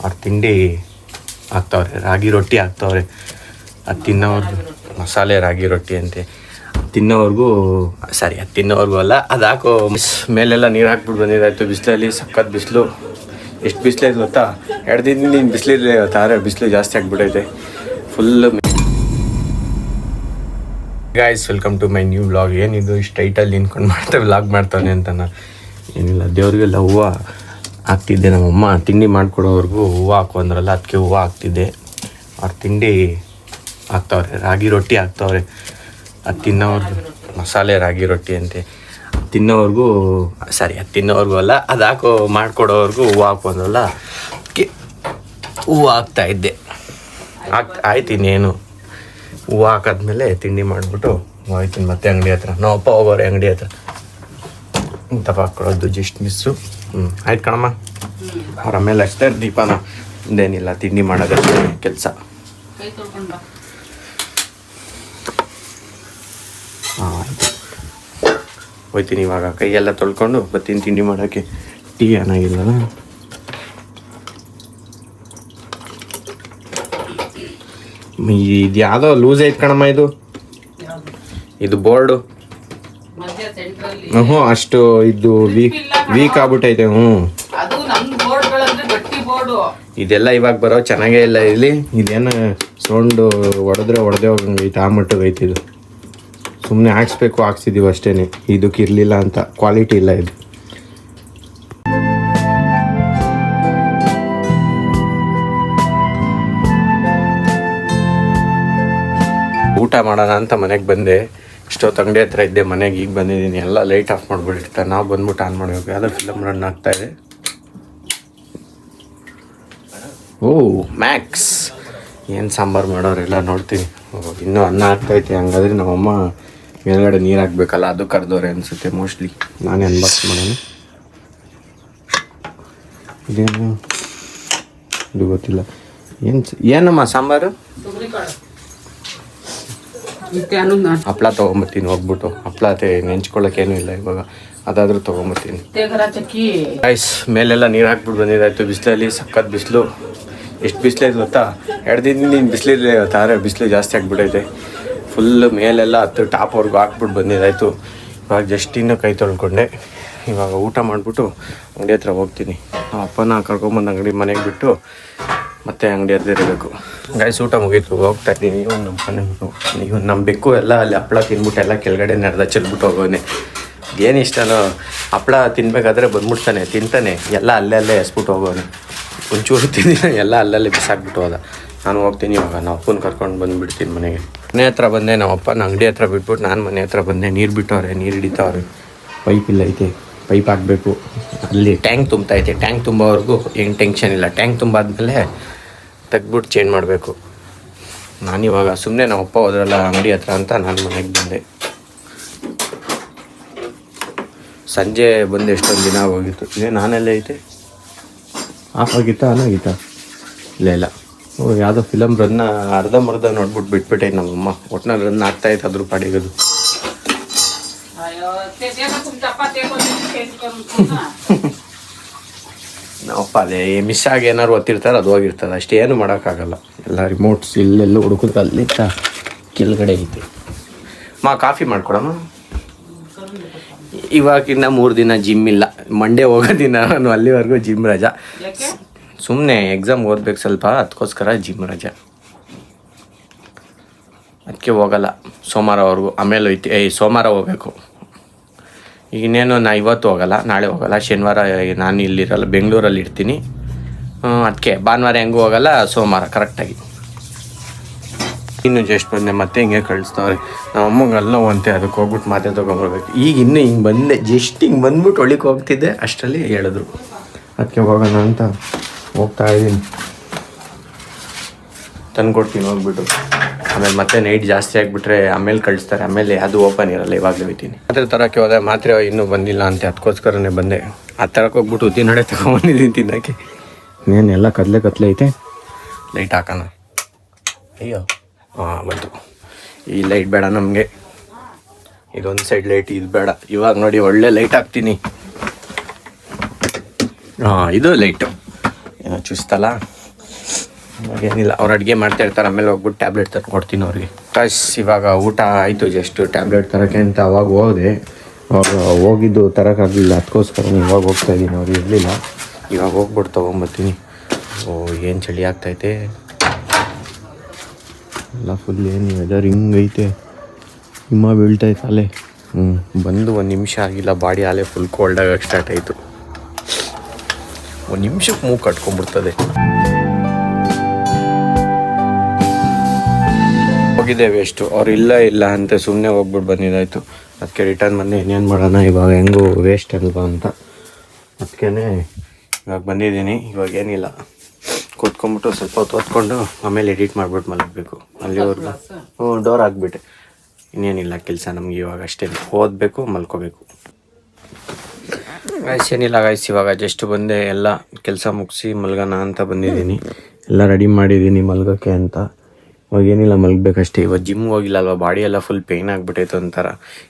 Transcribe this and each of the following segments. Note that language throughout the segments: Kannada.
ಅವ್ರ ತಿಂಡಿ ಹಾಕ್ತವ್ರೆ, ರಾಗಿ ರೊಟ್ಟಿ ಹಾಕ್ತವ್ರೆ. ಅದು ತಿನ್ನೋರ್ಗು ಮಸಾಲೆ ರಾಗಿ ರೊಟ್ಟಿ ಅಂತೆ. ತಿನ್ನೋವರೆಗೂ ಅದು ತಿನ್ನೋವರೆಗೂ ಅಲ್ಲ, ಅದು ಹಾಕೋ ಮೇಲೆಲ್ಲ ನೀರು ಹಾಕ್ಬಿಟ್ಟು ಬಂದಿದ್ದಾಯ್ತು. ಬಿಸಿಲಲ್ಲಿ ಸಖತ್ ಬಿಸಿಲು. ಎಷ್ಟು ಬಿಸಿಲೈತೆ ಗೊತ್ತಾ? 2 ದಿನದಿಂದ ನೀನು ಬಿಸಿಲಿರಲಿ ತಾರೆ, ಬಿಸಿಲು ಜಾಸ್ತಿ ಆಗಿಬಿಟ್ಟೈತೆ full. Guys, welcome to my new vlog. ಏನಿದು ಇಷ್ಟು ಟೈಟಲ್ಲಿ ನಿಂತ್ಕೊಂಡು ವ್ಲಾಗ್ ಮಾಡ್ತಾನೆ ಅಂತ ಏನಿಲ್ಲ, ದೇವ್ರಿಗೆಲ್ಲ ಹೂವು ಹಾಕ್ತಿದ್ದೆ. ನಮ್ಮಮ್ಮ ತಿಂಡಿ ಮಾಡಿಕೊಡೋವರೆಗೂ ಹೂವು ಹಾಕು ಅಂದ್ರಲ್ಲ, ಅದಕ್ಕೆ ಹೂವು ಹಾಕ್ತಿದ್ದೆ. ಅವ್ರ ತಿಂಡಿ ಹಾಕ್ತವ್ರೆ, ರಾಗಿ ರೊಟ್ಟಿ ಹಾಕ್ತವ್ರೆ. ಅದು ತಿನ್ನೋರ್ಗು ಮಸಾಲೆ ರಾಗಿ ರೊಟ್ಟಿ ಅಂತೆ. ತಿನ್ನೋವರೆಗೂ ಅದು ತಿನ್ನೋವರೆಗೂ ಅಲ್ಲ, ಅದು ಹಾಕೋ ಮಾಡಿಕೊಡೋವರೆಗೂ ಹೂವು ಹಾಕು ಅಂದ್ರಲ್ಲ, ಅದಕ್ಕೆ ಹೂವು ಹಾಕ್ತಾಯಿದ್ದೆ. ಆಯ್ತು, ಇನ್ನೇನು ಹೂವು ಹಾಕಾದ್ಮೇಲೆ ತಿಂಡಿ ಮಾಡಿಬಿಟ್ಟು ಹೋಯ್ತೀನಿ ಮತ್ತೆ ಅಂಗಡಿ ಹತ್ರ. ನಾವು ಅಪ್ಪ ಹೋಗೋರೆ ಅಂಗಡಿ ಹತ್ರ. ತಪ್ಪ ಹಾಕ್ಕೊಡೋದು ಜಸ್ಟ್ ಮಿಸ್ಸು. ಆಯ್ತು ಕಣಮ್ಮ. ಅವ್ರ ಆಮೇಲೆ ಅಷ್ಟೇ ದೀಪನ, ಇನ್ನೇನಿಲ್ಲ, ತಿಂಡಿ ಮಾಡೋದಕ್ಕೆ ಕೆಲಸ. ಆಯಿತು, ಹೋಯ್ತೀನಿ ಇವಾಗ. ಕೈಯೆಲ್ಲ ತೊಳ್ಕೊಂಡು ಬರ್ತೀನಿ ತಿಂಡಿ ಮಾಡೋಕ್ಕೆ. ಟೀ ಏನಾಗಿಲ್ಲ, ಇದು ಯಾವುದೋ ಲೂಸ್ ಐತೆ ಕಣಮ್ಮ. ಇದು ಬೋರ್ಡು ಅಷ್ಟು ಇದು ವೀಕ್ ಆಗ್ಬಿಟ್ಟೈತೆ. ಇದೆಲ್ಲ ಇವಾಗ ಬರೋ ಚೆನ್ನಾಗೇ ಇಲ್ಲ. ಇಲ್ಲಿ ಇದೇನು ಸೌಂಡು ಹೊಡೆದೇ ಹೋಗಂಗೈತೆ, ಆ ಮಟ್ಟಿಗೆ ಐತೆ ಇದು. ಸುಮ್ಮನೆ ಹಾಕ್ಸಿದ್ದೀವಿ ಅಷ್ಟೇ, ಇದಕ್ಕೆ ಇರಲಿಲ್ಲ ಅಂತ. ಕ್ವಾಲಿಟಿ ಇಲ್ಲ ಇದು. ಊಟ ಮಾಡೋಣ ಅಂತ ಮನೆಗೆ ಬಂದೆ. ಇಷ್ಟೊತ್ತು ಅಂಗಡಿ ಹತ್ರ ಇದ್ದೆ, ಮನೆಗೆ ಈಗ ಬಂದಿದ್ದೀನಿ. ಎಲ್ಲ ಲೈಟ್ ಆಫ್ ಮಾಡಿಬಿಟ್ಟಿರ್ತಾರೆ, ನಾವು ಬಂದ್ಬಿಟ್ಟು ಆನ್ ಮಾಡಬೇಕು. ಯಾವುದೋ ಫಿಲಮ್ ರನ್ ಆಗ್ತಾಯಿದೆ. ಮ್ಯಾಕ್ಸ್ ಏನು ಸಾಂಬಾರು ಮಾಡೋರೆಲ್ಲ ನೋಡ್ತೀನಿ. ಇನ್ನೂ ಅನ್ನ ಆಗ್ತೈತೆ. ಹಂಗಾದ್ರೆ ನಮ್ಮಮ್ಮ ಮೇಲ್ಗಡೆ ನೀರು ಹಾಕ್ಬೇಕಲ್ಲ, ಅದು ಕರೆದವ್ರೆ ಅನಿಸುತ್ತೆ ಮೋಸ್ಟ್ಲಿ. ನಾನೇ ಅನ್ಬಾಕ್ಸ್ ಮಾಡೋಣ. ಇದೇನು ಇದು ಗೊತ್ತಿಲ್ಲ. ಏನಮ್ಮ ಸಾಂಬಾರು? ಹಪ್ಳ ತೊಗೊಂಬತ್ತೀನಿ ಹೋಗ್ಬಿಟ್ಟು. ಹಪ್ಳ ನೆಂಚ್ಕೊಳ್ಳೋಕ್ಕೇನು ಇಲ್ಲ ಇವಾಗ, ಅದಾದರೂ ತೊಗೊಂಬತ್ತೀನಿ. ರೈಸ್ ಮೇಲೆಲ್ಲ ನೀರು ಹಾಕ್ಬಿಟ್ಟು ಬಂದಿದ್ದಾಯ್ತು. ಬಿಸಿಲಲ್ಲಿ ಸಖತ್ ಬಿಸಿಲು. ಎಷ್ಟು ಬಿಸಿಲೈತೆ ಗೊತ್ತಾ? 2 ದಿನದಿಂದ ನೀನು ಬಿಸಿಲಿರಲಿ ತಾರೆ, ಬಿಸಿಲು ಜಾಸ್ತಿ ಆಗಿಬಿಟ್ಟೈತೆ ಫುಲ್ಲು. ಮೇಲೆಲ್ಲ ಟಾಪ್ವರೆಗೂ ಹಾಕ್ಬಿಟ್ಟು ಬಂದಿದ್ದಾಯ್ತು. ಇವಾಗ ಜಸ್ಟ್ ಇನ್ನೂ ಕೈ ತೊಳ್ಕೊಂಡೆ. ಇವಾಗ ಊಟ ಮಾಡಿಬಿಟ್ಟು ಅಂಗಡಿ ಹತ್ರ ಹೋಗ್ತೀನಿ. ಅಪ್ಪನ ಕರ್ಕೊಂಬಂದು ಅಂಗಡಿ ಮನೆಗೆ ಬಿಟ್ಟು ಮತ್ತೆ ಅಂಗಡಿ ಹತ್ರ ಇರಬೇಕು. ಗೈಸ್, ಊಟ ಮುಗೀತು, ಹೋಗ್ತಾ ಇದ್ದೀನಿ. ಇವನು ನಮ್ಮ ಬೆಕ್ಕು ಎಲ್ಲ ಅಲ್ಲಿ ಹಪ್ಪಳ ತಿನ್ಬಿಟ್ಟು ಎಲ್ಲ ಕೆಳಗಡೆ ನೆರೆದ ಚೆಲ್ಬಿಟ್ಟು ಹೋಗೋನೆ. ಏನು ಇಷ್ಟನೋ ಹಪ್ಪಳ ತಿನ್ಬೇಕಾದ್ರೆ ಬಂದ್ಬಿಡ್ತಾನೆ, ತಿಂತಾನೆ, ಎಲ್ಲ ಅಲ್ಲೇ ಎಸ್ಬಿಟ್ಟು ಹೋಗೋನೆ. ಒಂಚೂರು ತಿಂದಿನ ಎಲ್ಲ ಅಲ್ಲಲ್ಲೇ ಬಿಸಾಕ್ಬಿಟ್ಟು ಹೋದ. ನಾನು ಹೋಗ್ತೀನಿ ಇವಾಗ. ನಾವು ಅಪ್ಪನ ಕರ್ಕೊಂಡು ಬಂದುಬಿಡ್ತೀನಿ ಮನೆಗೆ. ಮನೆ ಹತ್ರ ಬಂದೆ, ನಮ್ಮ ಅಪ್ಪನ ಅಂಗಡಿ ಹತ್ರ ಬಿಟ್ಬಿಟ್ಟು ನಾನು ಮನೆ ಹತ್ರ ಬಂದೆ. ನೀರು ಬಿಟ್ಟವ್ರೆ, ನೀರು ಹಿಡಿತಾವ್ರೆ. ಪೈಪ್ ಇಲ್ಲ ಐತೆ, ಪೈಪ್ ಹಾಕಬೇಕು. ಅಲ್ಲಿ ಟ್ಯಾಂಕ್ ತುಂಬ್ತೈತೆ. ಟ್ಯಾಂಕ್ ತುಂಬೋವರೆಗೂ ಏನು ಟೆನ್ಷನ್ ಇಲ್ಲ. ಟ್ಯಾಂಕ್ ತುಂಬಾದ್ಮೇಲೆ ತೆಗ್ದ್ಬಿಟ್ಟು ಚೇಂಜ್ ಮಾಡಬೇಕು. ನಾನಿವಾಗ ಸುಮ್ಮನೆ ನಮ್ಮ ಅಪ್ಪ ಹೋದ್ರಲ್ಲ ಅಂಗಡಿ ಹತ್ರ ಅಂತ ನಾನು ಮನೆಗೆ ಬಂದೆ. ಸಂಜೆ ಬಂದು ಎಷ್ಟೊಂದು ದಿನ ಹೋಗಿತ್ತು. ಇದೇ ನಾನೆಲ್ಲ ಐತೆ ಆಫ್ ಆಗಿತ್ತಾ ಆನ್ ಆಗಿತ್ತಾ? ಇಲ್ಲ. ಯಾವುದೋ ಫಿಲಮ್ ರನ್ನ ಅರ್ಧಂಬರ್ಧ ನೋಡ್ಬಿಟ್ಟು ಬಿಟ್ಬಿಟ್ಟೆ ನಮ್ಮಮ್ಮ. ಒಟ್ಟಿನಲ್ಲಿ ರನ್ ಆಗ್ತಾಯಿತ್ತು ಅದ್ರ ಪಾಡಿಗದು. ನಾವಪ್ಪ ಅದೇ ಮಿಸ್ ಆಗಿ ಏನಾದ್ರು ಒತ್ತಿರ್ತಾರೆ, ಅದು ಹೋಗಿರ್ತದೆ ಅಷ್ಟೇ, ಏನು ಮಾಡೋಕ್ಕಾಗಲ್ಲ. ಎಲ್ಲ ರಿಮೋಟ್ಸ್ ಇಲ್ಲೆಲ್ಲೂ ಹುಡುಕಿದ್ರೆ ಅಲ್ಲಿತ್ತ ಕೆಳಗಡೆ ಐತೆ. ಕಾಫಿ ಮಾಡ್ಕೊಡಮ್ಮ. ಇವಾಗಿನ್ನ 3 ದಿನ ಜಿಮ್ ಇಲ್ಲ. ಮಂಡೇ ಹೋಗೋ ದಿನ ನಾನು ಅಲ್ಲಿವರೆಗೂ ಜಿಮ್ ರಜಾ. ಸುಮ್ಮನೆ ಎಕ್ಸಾಮ್ ಓದ್ಬೇಕು ಸ್ವಲ್ಪ, ಅದಕ್ಕೋಸ್ಕರ ಜಿಮ್ ರಜಾ. ಅದಕ್ಕೆ ಹೋಗಲ್ಲ ಸೋಮವಾರವರೆಗೂ. ಆಮೇಲೆ ಸೋಮವಾರ ಹೋಗ್ಬೇಕು. ಈಗ ಇನ್ನೇನು ಇವತ್ತು ಹೋಗಲ್ಲ, ನಾಳೆ ಹೋಗಲ್ಲ. ಶನಿವಾರ ನಾನು ಇಲ್ಲಿರಲ್ಲ, ಬೆಂಗಳೂರಲ್ಲಿ ಇರ್ತೀನಿ. ಅದಕ್ಕೆ ಭಾನುವಾರ ಹೆಂಗೂ ಹೋಗಲ್ಲ, ಸೋಮವಾರ ಕರೆಕ್ಟಾಗಿ. ಇನ್ನು ಜಸ್ಟ್ ಬಂದೆ, ಮತ್ತೆ ಹಿಂಗೆ ಕಳಿಸ್ತವ್ರೆ. ನಮ್ಮ ಅಮ್ಮಂಗೆ ಅಲ್ಲ ಅಂತೆ, ಅದಕ್ಕೆ ಹೋಗ್ಬಿಟ್ಟು ಮಾತೆ ತೊಗೊಂಬರ್ಬೇಕು. ಈಗ ಇನ್ನೂ ಹಿಂಗೆ ಬಂದೆ, ಜಸ್ಟ್ ಹಿಂಗೆ ಬಂದ್ಬಿಟ್ಟು ಒಳಗೆ ಹೋಗ್ತಿದ್ದೆ, ಅಷ್ಟರಲ್ಲಿ ಹೇಳಿದ್ರು. ಅದಕ್ಕೆ ಹೋಗೋಣ ಅಂತ ಹೋಗ್ತಾ ಇದ್ದೀನಿ. ತಂದುಕೊಡ್ತೀನಿ ಹೋಗ್ಬಿಟ್ಟು. ಆಮೇಲೆ ಮತ್ತೆ ನೈಟ್ ಜಾಸ್ತಿ ಆಗಿಬಿಟ್ರೆ ಆಮೇಲೆ ಕಳಿಸ್ತಾರೆ. ಆಮೇಲೆ ಅದು ಓಪನ್ ಇರಲ್ಲ, ಇವಾಗಲೇ ಹೋಗ್ತೀನಿ. ಮಾತ್ರೆ ತರೋಕ್ಕೆ ಹೋದೆ, ಮಾತ್ರೆ ಇನ್ನೂ ಬಂದಿಲ್ಲ ಅಂತೆ, ಅದಕ್ಕೋಸ್ಕರನೇ ಬಂದೆ. ಆ ತರಕ್ಕೆ ಹೋಗ್ಬಿಟ್ಟು ಉದ್ದಿನಡೆ ತೊಗೊಂಬಂದಿದ್ದೀನಿ ತಿನ್ನೋಕ್ಕೆ. ಇನ್ನೇನೆಲ್ಲ ಕತ್ಲೆ ಐತೆ. ಲೈಟ್ ಹಾಕೋಣ. ಅಯ್ಯೋ ಬಂತು. ಈ ಲೈಟ್ ಬೇಡ ನಮಗೆ, ಇದೊಂದು ಸೈಡ್ ಲೈಟ್ ಇದು ಬೇಡ. ಇವಾಗ ನೋಡಿ ಒಳ್ಳೆ ಲೈಟ್ ಹಾಕ್ತೀನಿ. ಇದು ಲೈಟು ಏನೋ ಚುಸ್ತಲ್ಲ, ಏನಿಲ್ಲ. ಅವ್ರು ಅಡುಗೆ ಮಾಡ್ತಾ ಇರ್ತಾರೆ, ಆಮೇಲೆ ಹೋಗ್ಬಿಟ್ಟು ಟ್ಯಾಬ್ಲೆಟ್ ತಂದು ಕೊಡ್ತೀನಿ ಅವ್ರಿಗೆ. ಇವಾಗ ಊಟ ಆಯಿತು, ಜಸ್ಟ್ ಟ್ಯಾಬ್ಲೆಟ್ ತರೋಕ್ಕೆ ಅಂತ ಅವಾಗ ಹೋದೆ. ಅವ್ರು ಹೋಗಿದ್ದು ತರೋಕ್ಕಾಗಲಿಲ್ಲ, ಅದಕ್ಕೋಸ್ಕರ ಇವಾಗ ಹೋಗ್ತಾಯಿದ್ದೀನಿ. ಅವ್ರು ಇರಲಿಲ್ಲ, ಇವಾಗ ಹೋಗ್ಬಿಟ್ಟು ತೊಗೊಂಬರ್ತೀನಿ. ಏನು ಚಳಿ ಆಗ್ತೈತೆ ಎಲ್ಲ, ಫುಲ್ ಏನು ವೆದರ್ ಹಿಂಗೈತೆ, ಹಿಮ ಬೀಳ್ತೈತೆ ಅಲ್ಲೇ. ಬಂದು 1 ನಿಮಿಷ ಆಗಿಲ್ಲ, ಬಾಡಿ ಅಲ್ಲೇ ಫುಲ್ ಕೋಲ್ಡ್ ಆಗೋಕ್ಕೆ ಸ್ಟಾರ್ಟ್ ಆಯಿತು. 1 ನಿಮಿಷಕ್ಕೆ ಮೂಗು ಕಟ್ಕೊಂಡ್ಬಿಡ್ತದೆ. ಹೋಗಿದ್ದೆ ವೇಸ್ಟು, ಅವ್ರು ಇಲ್ಲ ಅಂತ ಸುಮ್ಮನೆ ಹೋಗ್ಬಿಟ್ಟು ಬಂದಿದ್ದಾಯಿತು. ಅದಕ್ಕೆ ರಿಟರ್ನ್ ಬಂದು ಇನ್ನೇನು ಮಾಡೋಣ, ಇವಾಗ ಹೆಂಗೂ ವೇಸ್ಟ್ ಅಲ್ವಾ ಅಂತ ಅದಕ್ಕೇ ಇವಾಗ ಬಂದಿದ್ದೀನಿ. ಇವಾಗ ಏನಿಲ್ಲ, ಕೂತ್ಕೊಂಡ್ಬಿಟ್ಟು ಸ್ವಲ್ಪ ಹೊತ್ತು ಓದ್ಕೊಂಡು ಆಮೇಲೆ ಎಡಿಟ್ ಮಾಡಿಬಿಟ್ಟು ಮಲಗಬೇಕು. ಅಲ್ಲಿವರೆಗೂ ಡೋರ್ ಹಾಕ್ಬಿಟ್ಟೆ. ಇನ್ನೇನಿಲ್ಲ ಕೆಲಸ ನಮಗೆ ಇವಾಗ ಅಷ್ಟೇ, ಓದಬೇಕು, ಮಲ್ಕೋಬೇಕು. ಏನಿಲ್ಲ ಗಾಯ್ಸ್, ಇವಾಗ ಜಸ್ಟ್ ಬಂದೆ, ಎಲ್ಲ ಕೆಲಸ ಮುಗಿಸಿ ಮಲ್ಗೋಣ ಅಂತ ಬಂದಿದ್ದೀನಿ. ಎಲ್ಲ ರೆಡಿ ಮಾಡಿದ್ದೀನಿ ಮಲ್ಗೋಕ್ಕೆ ಅಂತ. ಇವಾಗ ಏನಿಲ್ಲ, ಮಲ್ಗಬೇಕಷ್ಟೇ. ಇವಾಗ ಜಿಮ್ ಹೋಗಿಲ್ಲ ಅಲ್ವಾ, ಬಾಡಿ ಎಲ್ಲ ಫುಲ್ ಪೇಯ್ನ್ ಆಗಿಬಿಟ್ಟೈತೆ ಒಂಥರ.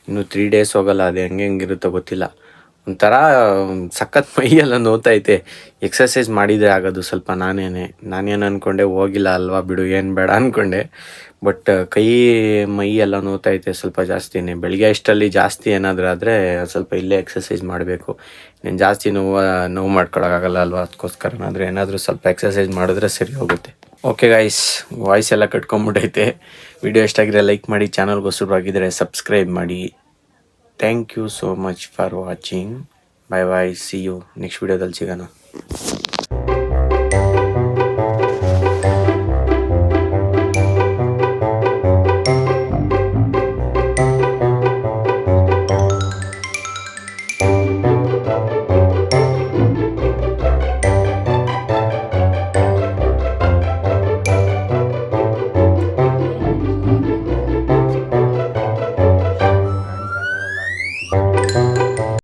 ಇನ್ನೂ 3 ಡೇಸ್ ಹೋಗಲ್ಲ, ಅದು ಹೆಂಗಿರುತ್ತೋ ಗೊತ್ತಿಲ್ಲ. ಒಂಥರ ಸಖತ್ ಮೈಯೆಲ್ಲ ನೋತೈತೆ. ಎಕ್ಸಸೈಸ್ ಮಾಡಿದರೆ ಆಗೋದು ಸ್ವಲ್ಪ. ನಾನೇನು ಅಂದ್ಕೊಂಡೆ, ಹೋಗಿಲ್ಲ ಅಲ್ವಾ ಬಿಡು, ಏನು ಬೇಡ ಅಂದ್ಕೊಂಡೆ. ಬಟ್ ಕೈ ಮೈ ಎಲ್ಲ ನೋತೈತೆ ಸ್ವಲ್ಪ ಜಾಸ್ತಿನೇ. ಬೆಳಗ್ಗೆ ಅಷ್ಟರಲ್ಲಿ ಜಾಸ್ತಿ ಏನಾದರೂ ಆದರೆ ಸ್ವಲ್ಪ ಇಲ್ಲೇ ಎಕ್ಸಸೈಸ್ ಮಾಡಬೇಕು. నేను ಜಾಸ್ತಿ ನೋವು ಮಾಡ್ಕೊಳಕ್ಕಾಗಲ್ಲ ಅಲ್ವಾ, ಅದಕ್ಕೋಸ್ಕರನಾದರೂ ಏನಾದರೂ ಸ್ವಲ್ಪ ಎಕ್ಸಸೈಸ್ ಮಾಡಿದ್ರೆ ಸರಿ ಹೋಗುತ್ತೆ. ಓಕೆ ಗೈಸ್, ವಾಯ್ಸ್ ಎಲ್ಲ ಕಟ್ಕೊಂಡ್ಬಿಟ್ಟೈತೆ. ವಿಡಿಯೋ ಇಷ್ಟಾಗಿದ್ರೆ ಲೈಕ್ ಮಾಡಿ, ಚಾನಲ್ಗೆ ಹೊಸಬರಾಗಿದ್ದರೆ ಸಬ್ಸ್ಕ್ರೈಬ್ ಮಾಡಿ. Thank you so much for watching. Bye bye, see you next ವಿಡಿಯೋದಲ್ಲಿ ಸಿಗೋಣ.